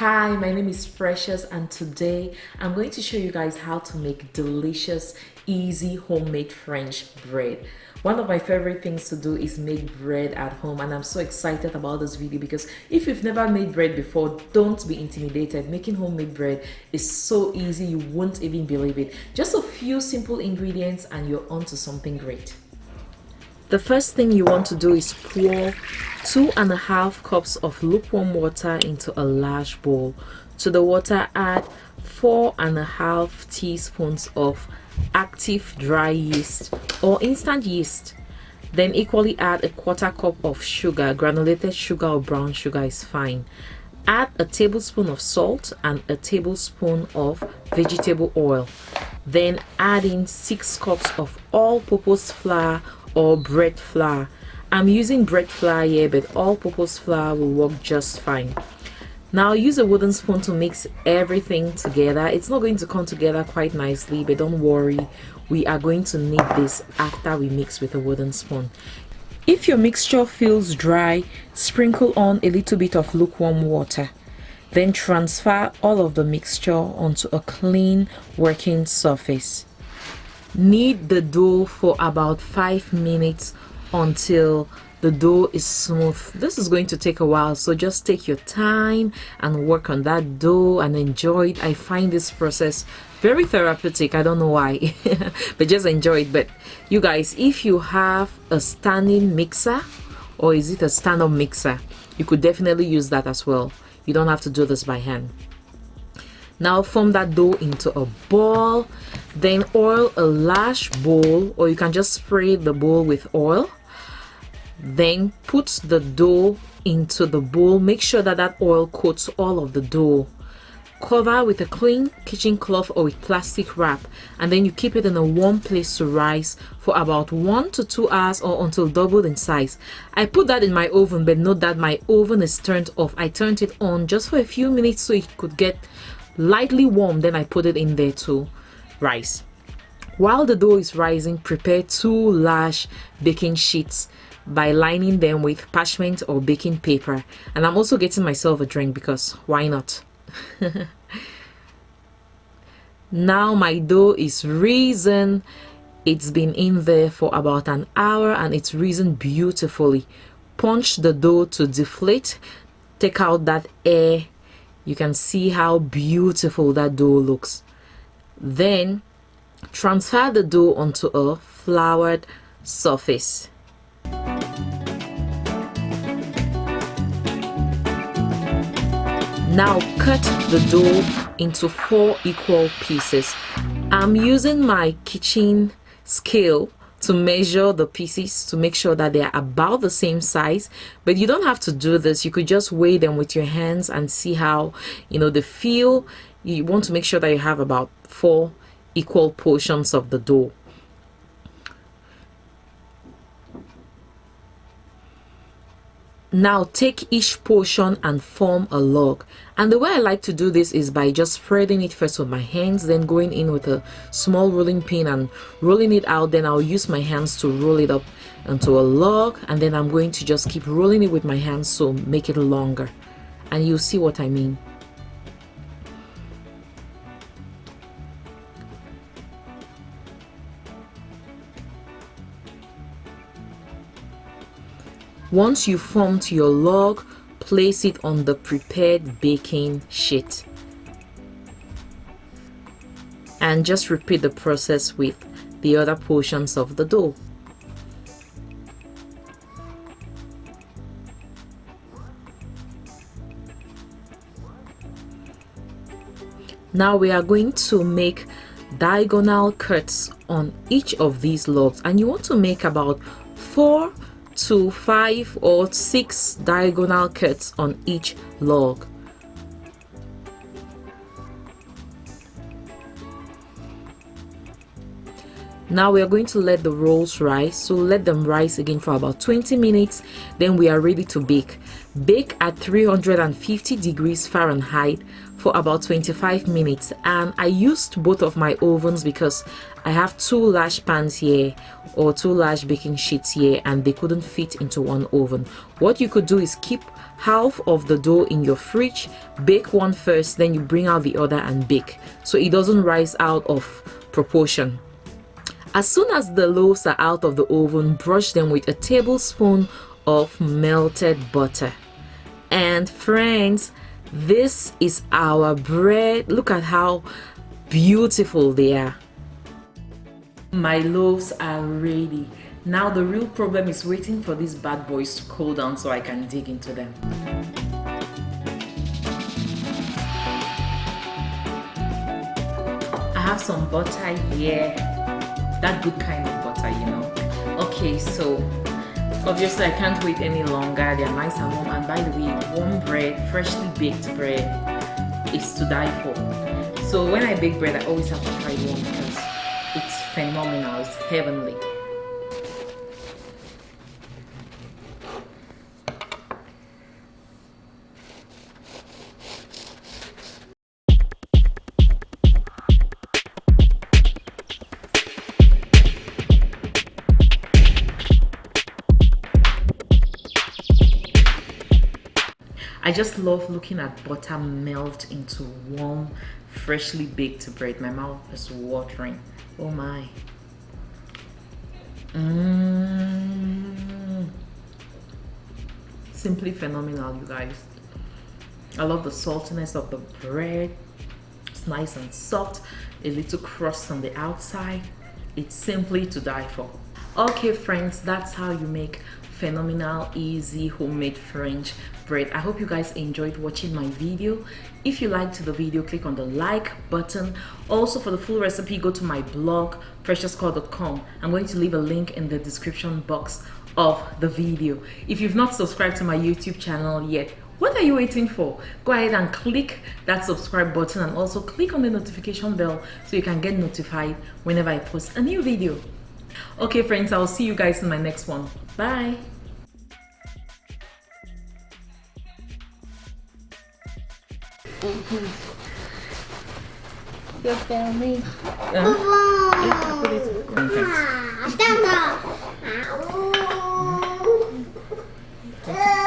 Hi, my name is Precious and today I'm going to show you guys how to make delicious, easy homemade French bread. One of my favorite things to do is make bread at home, and I'm so excited about this video because if you've never made bread before, don't be intimidated. Making homemade bread is so easy, you won't even believe it. Just a few simple ingredients and you're onto something great. The first thing you want to do is pour 2.5 cups of lukewarm water into a large bowl. To the water, add 4.5 teaspoons of active dry yeast or instant yeast. Then equally add 1/4 cup of sugar. Granulated sugar or brown sugar is fine. Add a tablespoon of salt and a tablespoon of vegetable oil. Then add in 6 cups of all-purpose flour or bread flour. I'm using bread flour here, but all-purpose flour will work just fine. Now use a wooden spoon to mix everything together. It's not going to come together quite nicely, but don't worry, we are going to knead this after we mix with a wooden spoon. If your mixture feels dry, sprinkle on a little bit of lukewarm water. Then transfer all of the mixture onto a clean working surface. Knead the dough for about 5 minutes until the dough is smooth. This is going to take a while, so just take your time and work on that dough and enjoy it. I find this process very therapeutic. I don't know why, but just enjoy it. But you guys, if you have a standing mixer, or is it a stand-up mixer, you could definitely use that as well. You don't have to do this by hand. Now form that dough into a ball, then oil a large bowl, or you can just spray the bowl with oil. Then put the dough into the bowl. Make sure that that oil coats all of the dough. Cover with a clean kitchen cloth or with plastic wrap, and then you keep it in a warm place to rise for about 1 to 2 hours or until doubled in size. I put that in my oven, but note that my oven is turned off. I turned it on just for a few minutes so it could get lightly warm, then I put it in there to rise. While the dough is rising, prepare 2 large baking sheets by lining them with parchment or baking paper. And I'm also getting myself a drink because why not? Now my dough is risen. It's been in there for about an hour and it's risen beautifully. Punch the dough to deflate. Take out that air. You can see how beautiful that dough looks. Then transfer the dough onto a floured surface. Now cut the dough into 4 equal pieces. I'm using my kitchen scale to measure the pieces to make sure that they are about the same size, but you don't have to do this. You could just weigh them with your hands and see how they feel. You want to make sure that you have about 4 equal portions of the dough. Now take each portion and form a log. And the way I like to do this is by just spreading it first with my hands, then going in with a small rolling pin and rolling it out. Then I'll use my hands to roll it up into a log, and then I'm going to just keep rolling it with my hands to make it longer. And you'll see what I mean. Once you've formed your log, place it on the prepared baking sheet. And just repeat the process with the other portions of the dough. Now we are going to make diagonal cuts on each of these logs, and you want to make about 4 to 5 or 6 diagonal cuts on each log. Now we are going to let the rolls rise. So let them rise again for about 20 minutes. Then we are ready to bake. Bake at 350 degrees Fahrenheit for about 25 minutes. And I used both of my ovens because I have two large pans here, or two large baking sheets here, and they couldn't fit into one oven. What you could do is keep half of the dough in your fridge, bake one first, then you bring out the other and bake, so it doesn't rise out of proportion. As soon as the loaves are out of the oven, brush them with a tablespoon of melted butter. And friends, this is our bread. Look at how beautiful they are. My loaves are ready. Now the real problem is waiting for these bad boys to cool down so I can dig into them. I have some butter here. That good kind of butter, you know. Okay, so obviously I can't wait any longer. They are nice and warm. And by the way, warm bread, freshly baked bread is to die for. So when I bake bread, I always have to try it warm because it's phenomenal, it's heavenly. I just love looking at butter melt into warm, freshly baked bread. My mouth is watering. Oh my. Simply phenomenal, you guys. I love the saltiness of the bread. It's nice and soft, a little crust on the outside. It's simply to die for. Okay friends, that's how you make phenomenal, easy, homemade French bread. I hope you guys enjoyed watching my video. If you liked the video, click on the like button. Also, for the full recipe, go to my blog, preciouscore.com. I'm going to leave a link in the description box of the video. If you've not subscribed to my YouTube channel yet, what are you waiting for? Go ahead and click that subscribe button, and also click on the notification bell so you can get notified whenever I post a new video. Okay friends, I'll see you guys in my next one. Bye. You're filming. Yeah, I put it. Okay.